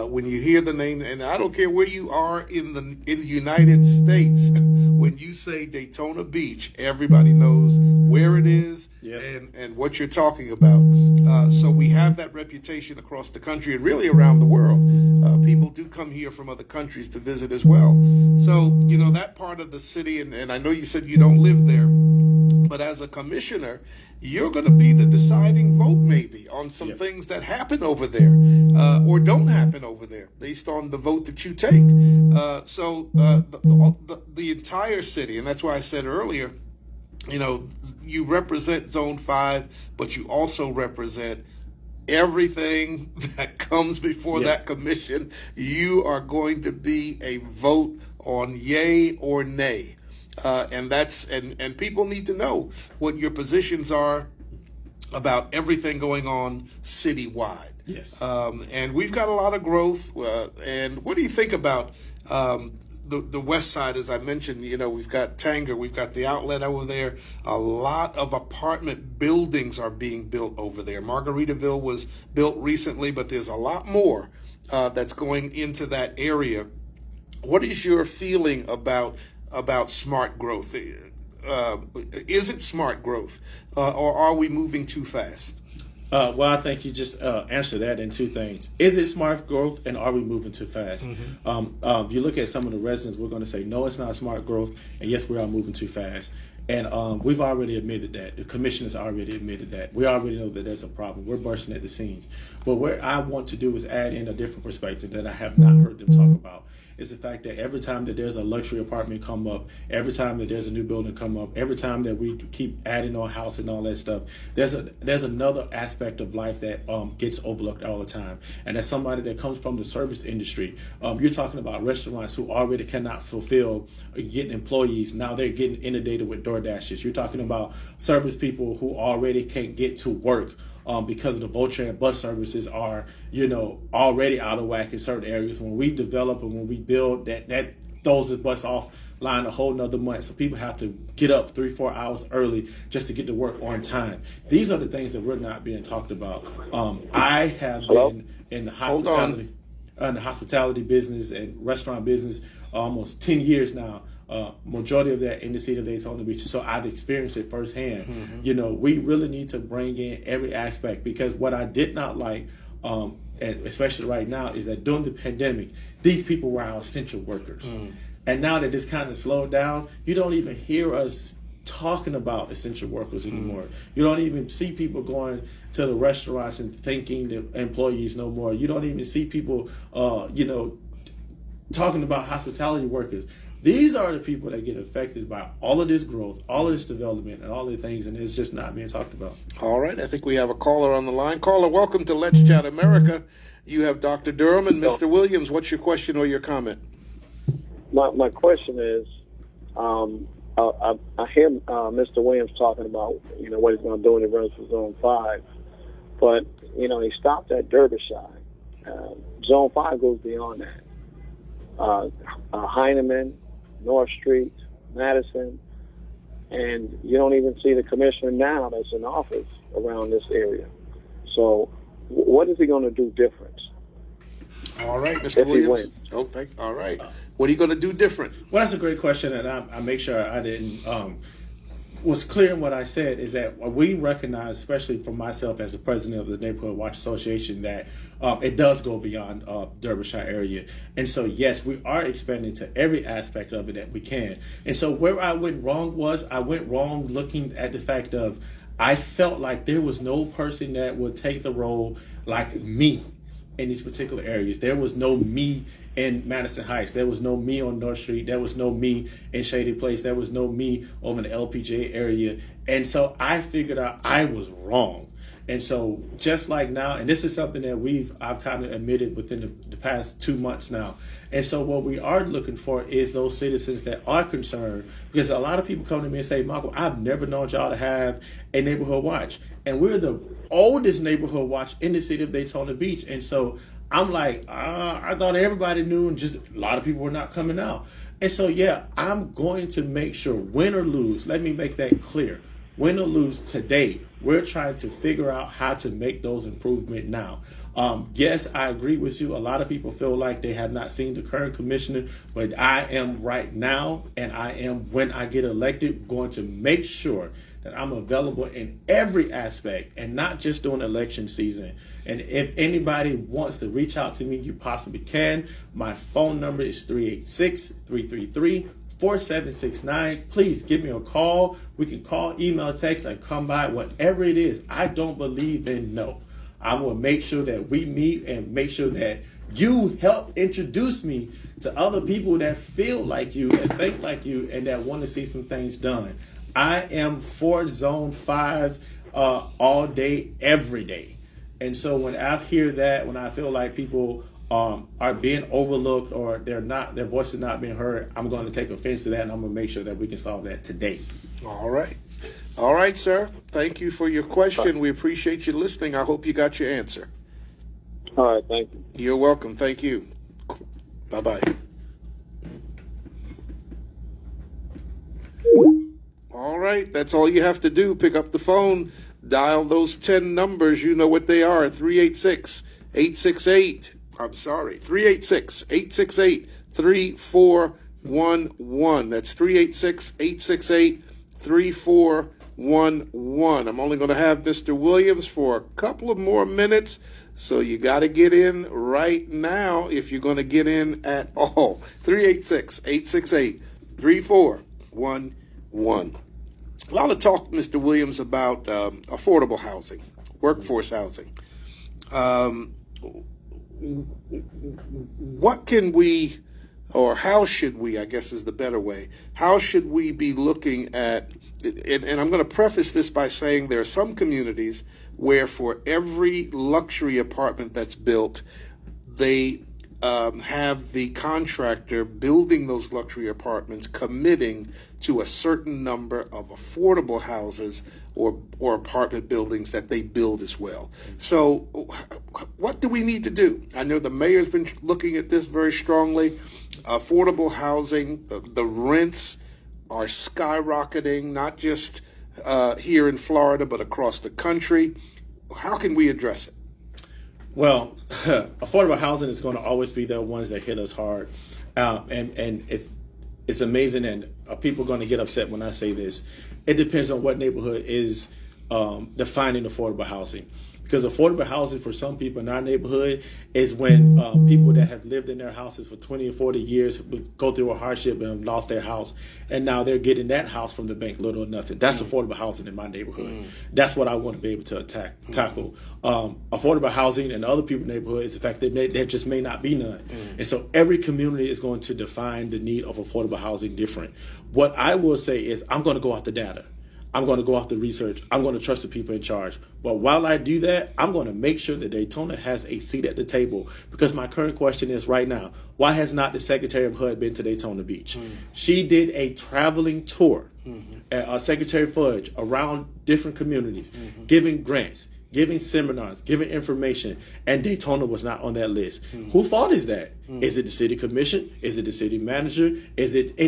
when you hear the name, and I don't care where you are in the United States, when you say Daytona Beach, everybody knows where it is and what you're talking about. So we have that reputation across the country and really around the world. People do come here from other countries to visit as well. So, that part of the city, and I know you said you don't live there, but as a commissioner, you're going to be the deciding vote maybe on some things that happen over there or don't happen over there based on the vote that you take. So the entire city, and that's why I said earlier, you represent Zone 5, but you also represent everything that comes before that commission. You are going to be a vote on yay or nay. And people need to know what your positions are about everything going on citywide. Yes. And we've got a lot of growth. And what do you think about the west side? As I mentioned, we've got Tanger, we've got the outlet over there. A lot of apartment buildings are being built over there. Margaritaville was built recently, but there's a lot more that's going into that area. What is your feeling about smart growth? Is it smart growth, or are we moving too fast? Well, I think you just answered that in two things. Is it smart growth, and are we moving too fast? If you look at some of the residents, we're going to say, no, it's not smart growth, and yes, we are moving too fast. And we've already admitted that. The commissioners already admitted that. We already know that there's a problem. We're bursting at the seams. But what I want to do is add in a different perspective that I have not heard them talk about. Is the fact that every time that there's a luxury apartment come up, every time that there's a new building come up, every time that we keep adding on house and all that stuff, there's another aspect of life that gets overlooked all the time. And as somebody that comes from the service industry, you're talking about restaurants who already cannot fulfill getting employees. Now they're getting inundated with DoorDashes. You're talking about service people who already can't get to work because of the vulture and bus services are, already out of whack in certain areas. When we develop and when we build, that throws the bus offline a whole nother month. So people have to get up 3-4 hours early just to get to work on time. These are the things that we're not being talked about. I have been in the hospitality business and restaurant business almost 10 years now. Majority of that in the city of Daytona Beach. So I've experienced it firsthand. We really need to bring in every aspect, because what I did not like, and especially right now, is that during the pandemic, these people were our essential workers. And now that it's kind of slowed down, you don't even hear us talking about essential workers anymore. You don't even see people going to the restaurants and thanking the employees no more. You don't even see people, talking about hospitality workers. These are the people that get affected by all of this growth, all of this development, and all of the things, and it's just not being talked about. All right, I think we have a caller on the line. Caller, welcome to Let's Chat America. You have Dr. Durham and Mr. Williams. What's your question or your comment? My question is, I hear Mr. Williams talking about, what he's going to do when he runs for Zone 5, but, he stopped at Derbyshire. Zone 5 goes beyond that. Heineman, North Street, Madison, and you don't even see the commissioner now that's in office around this area. So what is he going to do different? All right, Mr. Williams. All right. What are you going to do different? Well, that's a great question, and I make sure I didn't was clear in what I said is that we recognize, especially for myself as the president of the Neighborhood Watch Association, that it does go beyond Derbyshire area. And so, yes, we are expanding to every aspect of it that we can. And so where I went wrong was I went wrong looking at the fact of I felt like there was no person that would take the role like me in these particular areas. There was no me in Madison Heights. There was no me on North Street. There was no me in Shady Place. There was no me over in the LPGA area. And so I figured out I was wrong. And so just like now, and this is something that I've kind of admitted within the past 2 months now. And so what we are looking for is those citizens that are concerned, because a lot of people come to me and say, Michael, I've never known y'all to have a neighborhood watch. And we're the oldest neighborhood watch in the city of Daytona Beach. And so I'm like, I thought everybody knew, and just a lot of people were not coming out. And so, yeah, I'm going to make sure, win or lose, let me make that clear. Win or lose today, we're trying to figure out how to make those improvements now. Yes, I agree with you. A lot of people feel like they have not seen the current commissioner, but I am right now, and I am, when I get elected, going to make sure that I'm available in every aspect and not just during election season. And if anybody wants to reach out to me, you possibly can. My phone number is 386-333-4769. Please give me a call. We can call, email, text, and come by, whatever it is. I don't believe in no. I will make sure that we meet and make sure that you help introduce me to other people that feel like you, that think like you, and that want to see some things done. I am for Zone 5 all day, every day. And so when I hear that, when I feel like people are being overlooked or their voice is not being heard, I'm going to take offense to that, and I'm going to make sure that we can solve that today. All right. All right, sir. Thank you for your question. We appreciate you listening. I hope you got your answer. All right, thank you. You're welcome. Thank you. Bye-bye. All right, that's all you have to do. Pick up the phone, dial those 10 numbers. You know what they are. 386-868. I'm sorry, 386-868-3411. That's 386-868-3411. I'm only going to have Mr. Williams for a couple of more minutes, so you got to get in right now if you're going to get in at all. 386-868-3411. A lot of talk, Mr. Williams, about affordable housing, workforce housing. What can we, or how should we, I guess is the better way, how should we be looking at, and I'm going to preface this by saying there are some communities where for every luxury apartment that's built, they have the contractor building those luxury apartments committing to a certain number of affordable houses or apartment buildings that they build as well. So what do we need to do? I know the mayor's been looking at this very strongly. Affordable housing, the rents are skyrocketing, not just here in Florida, but across the country. How can we address it? Well, affordable housing is going to always be the ones that hit us hard, and it's amazing, and people are going to get upset when I say this. It depends on what neighborhood is defining affordable housing. Because affordable housing for some people in our neighborhood is when people that have lived in their houses for 20 or 40 years go through a hardship and have lost their house. And now they're getting that house from the bank, little or nothing. That's affordable housing in my neighborhood. That's what I want to be able to tackle. Affordable housing in other people's neighborhoods, in fact, there just may not be none. And so every community is going to define the need of affordable housing different. What I will say is I'm going to go off the data. I'm going to go off the research. I'm going to trust the people in charge. But while I do that, I'm going to make sure that Daytona has a seat at the table. Because my current question is right now, why has not the Secretary of HUD been to Daytona Beach? She did a traveling tour, Secretary Fudge, around different communities, giving grants, giving seminars, giving information, and Daytona was not on that list. Whose fault is that? Is it the city commission? Is it the city manager? Is it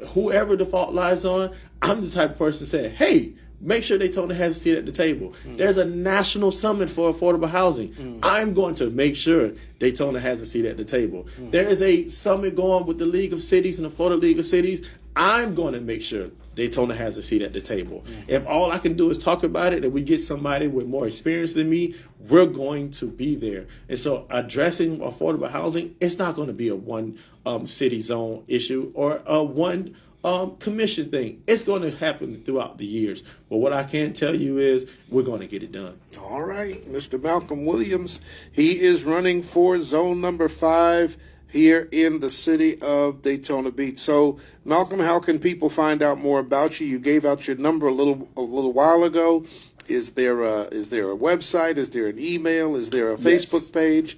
whoever the fault lies on? I'm the type of person saying, hey, make sure Daytona has a seat at the table. There's a national summit for affordable housing. I'm going to make sure Daytona has a seat at the table. There is a summit going with the League of Cities and the Florida League of Cities. I'm going to make sure Daytona has a seat at the table. If all I can do is talk about it and we get somebody with more experience than me, we're going to be there. And so addressing affordable housing, it's not going to be a one city zone issue or a one commission thing. It's going to happen throughout the years. But what I can tell you is we're going to get it done. All right, Mr. Malcolm Williams, he is running for zone number 5 here in the city of Daytona Beach. So, Malcolm, how can people find out more about you? You gave out your number a little while ago. Is there a website? Is there an email? Is there a Facebook page?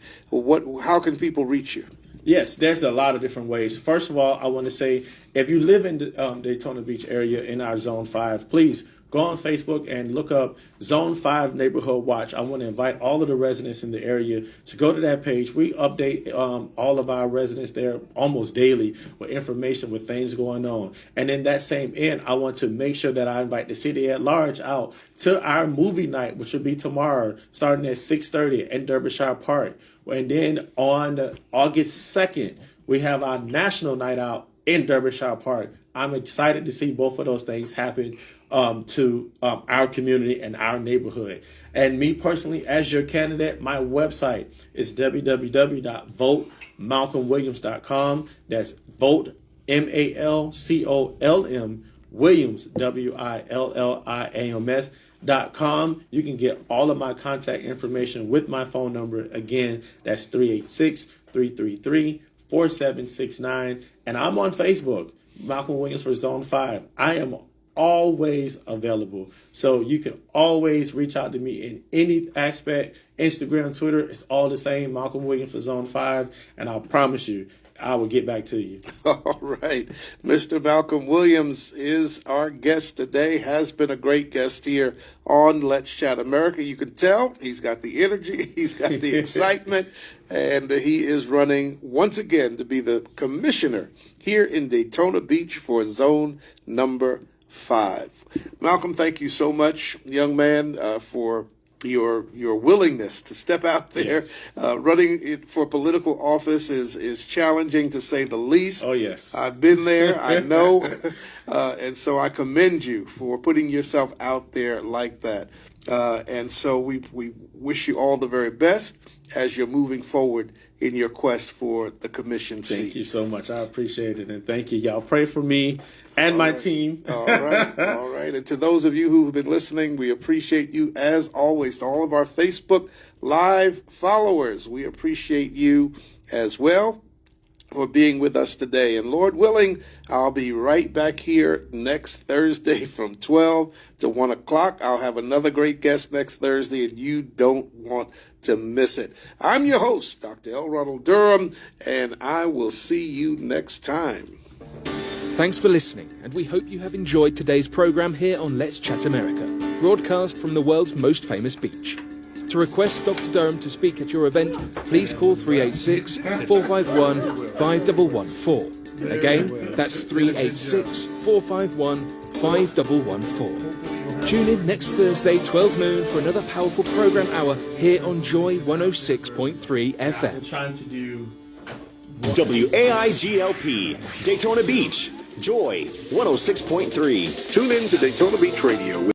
How can people reach you? Yes, there's a lot of different ways. First of all, I want to say, if you live in the Daytona Beach area in our Zone 5, please go on Facebook and look up Zone 5 Neighborhood Watch. I want to invite all of the residents in the area to go to that page. We update all of our residents there almost daily with information, with things going on. And in that same end, I want to make sure that I invite the city at large out to our movie night, which will be tomorrow, starting at 6:30 in Derbyshire Park. And then on August 2nd, we have our national night out in Derbyshire Park. I'm excited to see both of those things happen to our community and our neighborhood. And me personally, as your candidate, my website is www.votemalcolmwilliams.com. That's vote, MALCOLM, Williams, WILLIAMS.com. You can get all of my contact information with my phone number. Again, that's 386-333-4769. And I'm on Facebook, Malcolm Williams for Zone 5. I am always available. So you can always reach out to me in any aspect. Instagram, Twitter, it's all the same, Malcolm Williams for Zone 5. And I promise you, I will get back to you. All right. Mr. Malcolm Williams is our guest today, has been a great guest here on Let's Chat America. You can tell he's got the energy, he's got the excitement, and he is running once again to be the commissioner here in Daytona Beach for zone number 5. Malcolm, thank you so much, young man, for your willingness to step out there. Yes. Running it for political office is challenging, to say the least. Oh, yes. I've been there. I know. And so I commend you for putting yourself out there like that. And so we wish you all the very best as you're moving forward in your quest for the commission seat. Thank you so much. I appreciate it. And thank you. Y'all pray for me and my team. All right. All right. And to those of you who've been listening, we appreciate you as always. To all of our Facebook Live followers, we appreciate you as well for being with us today. And Lord willing, I'll be right back here next Thursday from 12 to 1 o'clock. I'll have another great guest next Thursday, and you don't want to miss it. I'm your host, Dr. L. Ronald Durham, and I will see you next time. Thanks for listening, and we hope you have enjoyed today's program here on Let's Chat America, broadcast from the world's most famous beach. To request Dr. Durham to speak at your event, please call 386-451-5114. Again, that's 386-451-5114. Tune in next Thursday, 12 noon, for another powerful program hour here on Joy 106.3 FM. We're trying to do WAIGLP, Daytona Beach, Joy 106.3. Tune in to Daytona Beach Radio.